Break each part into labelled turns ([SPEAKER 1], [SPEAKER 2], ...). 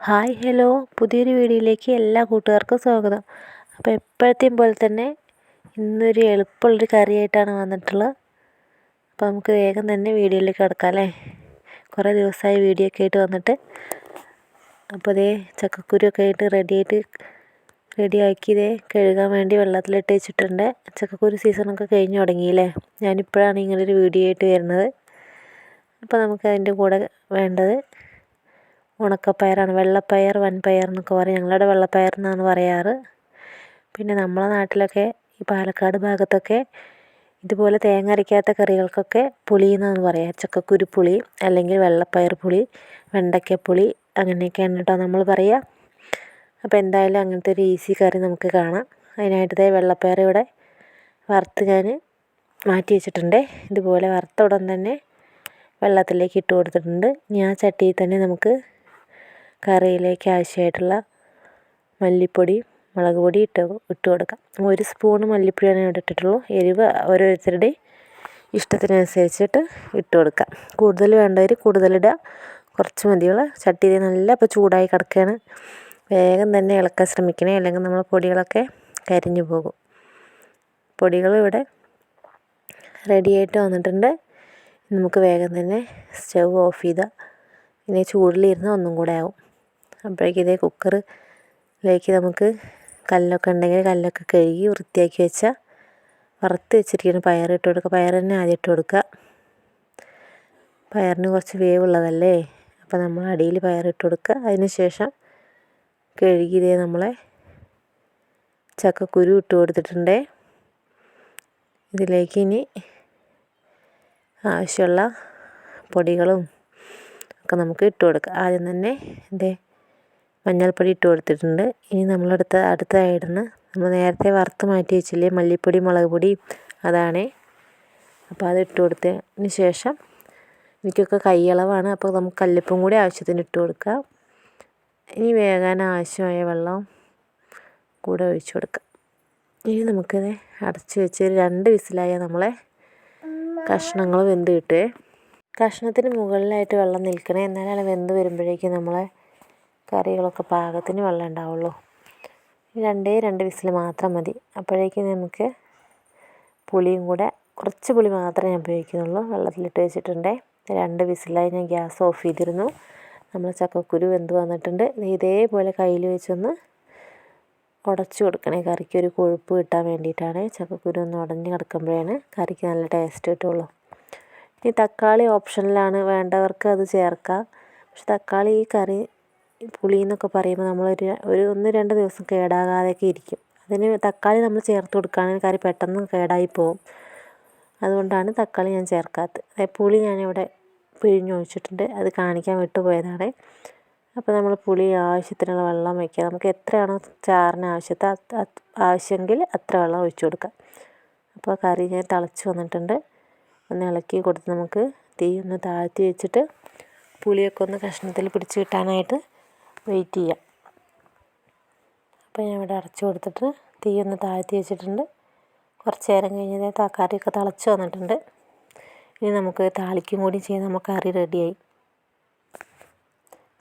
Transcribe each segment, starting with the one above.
[SPEAKER 1] Hi hello, പുതിയൊരു വീഡിയോയിലേക്ക് എല്ലാ കൂട്ടുകാർക്കും സ്വാഗതം. അപ്പോൾ എപ്പോഴത്തെയും പോലെ തന്നെ ഇന്നൊരു എളുപ്പമുള്ളൊരു കറിയായിട്ടാണ് വന്നിട്ടുള്ളത്. അപ്പോൾ നമുക്ക് വേഗം തന്നെ വീഡിയോയിലേക്ക് കിടക്കാം അല്ലേ. കുറേ ദിവസമായി വീഡിയോ ഒക്കെ ആയിട്ട് വന്നിട്ട്. അപ്പോൾ അതേ ചക്കക്കുരുവൊക്കെ ആയിട്ട് റെഡിയാക്കി കഴുകാൻ വേണ്ടി വെള്ളത്തിലിട്ട് വെച്ചിട്ടുണ്ട്. ചക്കക്കുരു സീസണൊക്കെ കഴിഞ്ഞ് തുടങ്ങിയില്ലേ. ഞാനിപ്പോഴാണ് ഇങ്ങനൊരു വീഡിയോ ആയിട്ട് വരുന്നത്. അപ്പോൾ നമുക്ക് അതിൻ്റെ കൂടെ വേണ്ടത് ഉണക്കപ്പയറാണ്. വെള്ളപ്പയർ, വൻപയർ എന്നൊക്കെ പറയും. ഞങ്ങളുടെ വെള്ളപ്പയർ എന്നാണ് പറയാറ്. പിന്നെ നമ്മളെ നാട്ടിലൊക്കെ ഈ പാലക്കാട് ഭാഗത്തൊക്കെ ഇതുപോലെ തേങ്ങ അരയ്ക്കാത്ത കറികൾക്കൊക്കെ പുളി എന്നാണ് പറയുക. ചക്കക്കുരു പുളി, അല്ലെങ്കിൽ വെള്ളപ്പയർ പുളി, വെണ്ടയ്ക്കപ്പുളി, അങ്ങനെയൊക്കെയാണ് കേട്ടോ നമ്മൾ പറയുക. അപ്പോൾ എന്തായാലും അങ്ങനത്തെ ഒരു ഈസി കറി നമുക്ക് കാണാം. അതിനായിട്ട് വെള്ളപ്പയർ ഇവിടെ വറുത്ത് ഞാൻ മാറ്റി വെച്ചിട്ടുണ്ട്. ഇതുപോലെ വറുത്ത ഉടൻ തന്നെ വെള്ളത്തിലേക്ക് ഇട്ട് കൊടുത്തിട്ടുണ്ട്. ഇനി ആ ചട്ടിയിൽ തന്നെ നമുക്ക് കറിയിലേക്ക് ആവശ്യമായിട്ടുള്ള മല്ലിപ്പൊടി, മുളക് പൊടി ഇട്ട് കൊടുക്കാം. 1 സ്പൂൺ മല്ലിപ്പൊടിയാണ് ഇവിടെ ഇട്ടിട്ടുള്ളൂ. എരിവ് ഓരോരുത്തരുടെ ഇഷ്ടത്തിനനുസരിച്ചിട്ട് ഇട്ട് കൊടുക്കാം. കൂടുതൽ വേണ്ടവർ കൂടുതലിടുക, കുറച്ച് മതിയുള്ള. ചട്ടി നല്ല ഇപ്പോൾ ചൂടായി കിടക്കുകയാണ്. വേഗം തന്നെ ഇളക്കാൻ ശ്രമിക്കണേ, അല്ലെങ്കിൽ നമ്മൾ പൊടികളൊക്കെ കരിഞ്ഞു പോകും. പൊടികൾ ഇവിടെ റെഡിയായിട്ട് വന്നിട്ടുണ്ട്. നമുക്ക് വേഗം തന്നെ സ്റ്റൗ ഓഫ് ചെയ്താൽ ഇനി ചൂടിലിരുന്ന് ഒന്നും കൂടെ ആവും. അപ്പോഴേക്കും കുക്കറിലേക്ക് നമുക്ക് കല്ലൊക്കെ ഉണ്ടെങ്കിൽ കല്ലൊക്കെ കഴുകി വൃത്തിയാക്കി വെച്ചാൽ വറുത്ത് വെച്ചിരിക്കുന്ന പയർ ഇട്ട് കൊടുക്കുക. പയർ തന്നെ ആദ്യം ഇട്ട് കൊടുക്കുക. പയറിന് കുറച്ച് വേവുള്ളതല്ലേ, അപ്പോൾ നമ്മൾ അടിയിൽ പയർ ഇട്ട് കൊടുക്കുക. അതിന് ശേഷം കഴുകി നമ്മളെ ചക്കക്കുരു ഇട്ട് കൊടുത്തിട്ടുണ്ട്. ഇതിലേക്ക് ഇനി ആവശ്യമുള്ള പൊടികളും ഒക്കെ നമുക്ക് ഇട്ട് കൊടുക്കാം. ആദ്യം തന്നെ മഞ്ഞൾപ്പൊടി ഇട്ട് കൊടുത്തിട്ടുണ്ട്. ഇനി അടുത്തതായിടുന്ന നമ്മൾ നേരത്തെ വറുത്ത് മാറ്റി വെച്ചില്ലേ മല്ലിപ്പൊടി, മുളക് പൊടി, അതാണ്. അപ്പോൾ അത് ഇട്ട് കൊടുത്തതിന് ശേഷം എനിക്കൊക്കെ കൈയളവാണ്, അപ്പോൾ നമുക്ക് കല്ലുപ്പും കൂടി ആവശ്യത്തിന് ഇട്ട് കൊടുക്കാം. ഇനി വേകാൻ ആവശ്യമായ വെള്ളം കൂടെ ഒഴിച്ച് കൊടുക്കാം. ഇനി നമുക്കത് അടച്ച് വെച്ച് 2 വിസിലായ നമ്മളെ കഷ്ണങ്ങൾ വെന്ത് കിട്ടുമേ. കഷ്ണത്തിന് മുകളിലായിട്ട് വെള്ളം നിൽക്കണേ, എന്നാലാണ് വെന്ത് വരുമ്പോഴേക്കും നമ്മളെ കറികളൊക്കെ പാകത്തിന് വെള്ളം ഉണ്ടാവുള്ളൂ. 2 വിസിൽ മാത്രം മതി. അപ്പോഴേക്കും നമുക്ക് പുളിയും കൂടെ, കുറച്ച് പുളി മാത്രമേ ഞാൻ ഉപയോഗിക്കുന്നുള്ളൂ. വെള്ളത്തിലിട്ട് വെച്ചിട്ടുണ്ട്. 2 വിസിലായി ഞാൻ ഗ്യാസ് ഓഫ് ചെയ്തിരുന്നു. നമ്മൾ ചക്കക്കുരു വെന്ത് വന്നിട്ടുണ്ട്. ഇതേപോലെ കയ്യിൽ വെച്ചൊന്ന് ഉടച്ചു കൊടുക്കണേ. കറിക്ക് ഒരു കൊഴുപ്പ് കിട്ടാൻ വേണ്ടിയിട്ടാണ്. ചക്കക്കുരു ഒന്ന് ഉടഞ്ഞ് കിടക്കുമ്പോഴാണ് കറിക്ക് നല്ല ടേസ്റ്റ് കിട്ടുള്ളൂ. ഈ തക്കാളി ഓപ്ഷനിലാണ്, വേണ്ടവർക്ക് അത് ചേർക്കാം. പക്ഷെ തക്കാളി ഈ കറി പുളി എന്നൊക്കെ പറയുമ്പോൾ നമ്മളൊരു 1-2 ദിവസം കേടാകാതെയൊക്കെ ഇരിക്കും. അതിന് തക്കാളി നമ്മൾ ചേർത്ത് കൊടുക്കുകയാണെങ്കിൽ കറി പെട്ടെന്ന് കേടായി പോകും. അതുകൊണ്ടാണ് തക്കാളി ഞാൻ ചേർക്കാത്തത്. പുളി ഞാനിവിടെ പിഴിഞ്ഞൊഴിച്ചിട്ടുണ്ട്. അത് കാണിക്കാൻ വിട്ടുപോയതാണ്. അപ്പോൾ നമ്മൾ പുളി ആവശ്യത്തിനുള്ള വെള്ളം വയ്ക്കുക. നമുക്ക് എത്രയാണോ ചാറിന് ആവശ്യമെങ്കിൽ അത്ര വെള്ളം ഒഴിച്ചു കൊടുക്കാം. അപ്പോൾ കറി ഞാൻ തിളച്ച് വന്നിട്ടുണ്ട്. ഒന്ന് ഇളക്കി കൊടുത്ത് നമുക്ക് തീ ഒന്ന് താഴ്ത്തി വെച്ചിട്ട് പുളിയൊക്കെ ഒന്ന് കഷ്ണത്തിൽ പിടിച്ച് കിട്ടാനായിട്ട് വെയിറ്റ് ചെയ്യാം. അപ്പോൾ ഞാൻ ഇവിടെ അടച്ചു കൊടുത്തിട്ട് തീ ഒന്ന് താഴ്ത്തി വെച്ചിട്ടുണ്ട്. കുറച്ച് നേരം കഴിഞ്ഞ് കറിയൊക്കെ തിളച്ച് വന്നിട്ടുണ്ട്. ഇനി നമുക്ക് താളിക്കും കൂടി ചെയ്ത് നമുക്ക് കറി റെഡിയായി.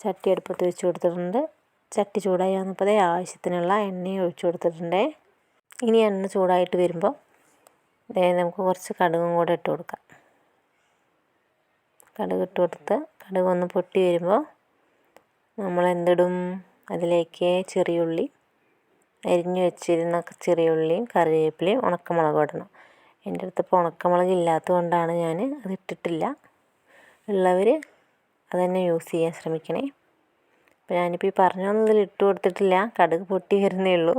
[SPEAKER 1] ചട്ടി അടുപ്പത്ത് വെച്ച് കൊടുത്തിട്ടുണ്ട്. ചട്ടി ചൂടായി വന്നപ്പോൾ ആവശ്യത്തിനുള്ള എണ്ണയും ഒഴിച്ചു കൊടുത്തിട്ടുണ്ട്. ഇനി എണ്ണ ചൂടായിട്ട് വരുമ്പോൾ നമുക്ക് കുറച്ച് കടുകും കൂടെ ഇട്ട് കൊടുക്കാം. കടുക് ഇട്ട് കൊടുത്ത് കടുക് ഒന്ന് പൊട്ടി വരുമ്പോൾ നമ്മൾ എന്തിടും, അതിലേക്ക് ചെറിയുള്ളി, അരിഞ്ഞു വെച്ചിരുന്ന ചെറിയുള്ളിയും കറിവേപ്പിലയും ഉണക്കമുളകും ഇടണം. എൻ്റെ അടുത്തിപ്പോൾ ഉണക്കമുളക് ഇല്ലാത്തത് കൊണ്ടാണ് ഞാൻ അത് ഇട്ടിട്ടില്ല. ഉള്ളവർ അതുതന്നെ യൂസ് ചെയ്യാൻ ശ്രമിക്കണേ. അപ്പോൾ ഞാനിപ്പോൾ ഈ പറഞ്ഞൊന്നും ഇട്ട് കൊടുത്തിട്ടില്ല, കടുക് പൊട്ടി വരുന്നേ ഉള്ളൂ.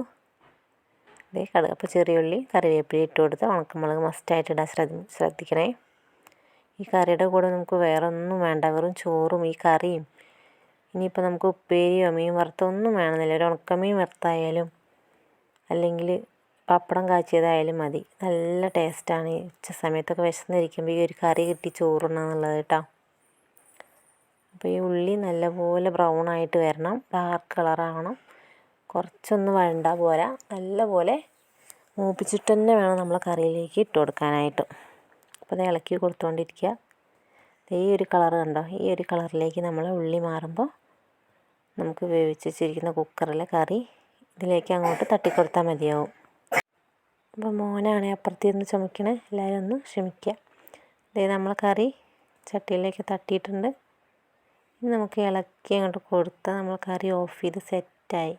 [SPEAKER 1] കടുക്, അപ്പോൾ ചെറിയുള്ളി, കറിവേപ്പില ഇട്ട് കൊടുത്ത് ഉണക്കമുളക് മസ്റ്റായിട്ട് ഇടാൻ ശ്രദ്ധിക്കണേ. ഈ കറിയുടെ കൂടെ നമുക്ക് വേറെ ഒന്നും വേണ്ട, വെറും ചോറും ഈ കറിയും. ഇനിയിപ്പോൾ നമുക്ക് ഉപ്പേരിയോ മീൻ വറുത്തൊന്നും വേണമെന്നില്ല. ഒരു ഉണക്കമീൻ വറുത്തായാലും അല്ലെങ്കിൽ പപ്പടം കാച്ചിയതായാലും മതി. നല്ല ടേസ്റ്റാണ്. ഈ ഉച്ച സമയത്തൊക്കെ വിശന്നിരിക്കുമ്പോൾ ഈ ഒരു കറി കിട്ടി ചോറുണ്ണാന്നുള്ളത് കേട്ടോ. അപ്പോൾ ഈ ഉള്ളി നല്ലപോലെ ബ്രൗൺ ആയിട്ട് വരണം, ഡാർക്ക് കളറാവണം. കുറച്ചൊന്നും വഴണ്ട പോരാ, നല്ലപോലെ മൂപ്പിച്ചിട്ട് തന്നെ വേണം നമ്മൾ കറിയിലേക്ക് ഇട്ട് കൊടുക്കാനായിട്ട്. അപ്പോൾ അത് ഇളക്കി കൊടുത്തുകൊണ്ടിരിക്കുക. ഈ ഒരു കളർ കണ്ടോ, ഈ ഒരു കളറിലേക്ക് നമ്മൾ ഉള്ളി മാറുമ്പോൾ നമുക്ക് വേവിച്ച് വെച്ചിരിക്കുന്ന കുക്കറിലെ കറി ഇതിലേക്ക് അങ്ങോട്ട് തട്ടിക്കൊടുത്താൽ മതിയാവും. അപ്പോൾ മോനാണ് അപ്പുറത്തിരുന്ന് ചുമക്കണേ, എല്ലാവരും ഒന്ന് ക്ഷമിക്കുക. അതായത് നമ്മൾ കറി ചട്ടിയിലേക്ക് തട്ടിയിട്ടുണ്ട്. ഇനി നമുക്ക് ഇളക്കി അങ്ങോട്ട് കൊടുത്താൽ നമ്മൾ കറി ഓഫ് ചെയ്ത് സെറ്റായി.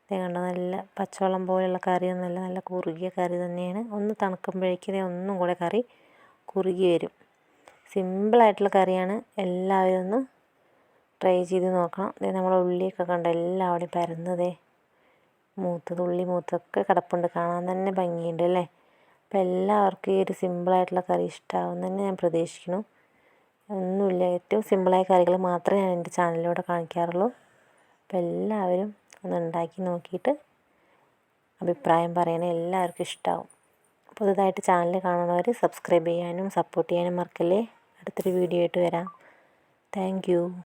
[SPEAKER 1] ഇതേ കണ്ടോ, നല്ല പച്ചവെള്ളം പോലെയുള്ള കറിയൊന്നുമല്ല, നല്ല കുറുകിയ കറി തന്നെയാണ്. ഒന്ന് തണുക്കുമ്പോഴേക്കും ഒന്നും കൂടെ കറി കുറുകി വരും. സിമ്പിളായിട്ടുള്ള കറിയാണ്. എല്ലാവരും ഒന്ന് ട്രൈ ചെയ്ത് നോക്കണം. നമ്മളെ ഉള്ളിയൊക്കെ കണ്ടോ എല്ലാവിടെയും പരന്നതേ ഉള്ളി മൂത്തൊക്കെ കിടപ്പുണ്ട്. കാണാൻ തന്നെ ഭംഗിയുണ്ട് അല്ലേ. അപ്പോൾ എല്ലാവർക്കും ഈ ഒരു സിമ്പിളായിട്ടുള്ള കറി ഇഷ്ടമാവുമെന്ന് ഞാൻ പ്രതീക്ഷിക്കുന്നു. ഒന്നുമില്ല, ഏറ്റവും സിമ്പിളായ കറികൾ മാത്രമേ ഞാൻ എൻ്റെ ചാനലിലൂടെ കാണിക്കാറുള്ളൂ. അപ്പോൾ എല്ലാവരും ഒന്ന് ഉണ്ടാക്കി നോക്കിയിട്ട് അഭിപ്രായം പറയണേ, എല്ലാവർക്കും ഇഷ്ടമാവും. പുതുതായിട്ട് ചാനൽ കാണുന്നവർ സബ്സ്ക്രൈബ് ചെയ്യാനും സപ്പോർട്ട് ചെയ്യാനും മറക്കല്ലേ. അടുത്തൊരു വീഡിയോ ആയിട്ട് വരാം. Thank you.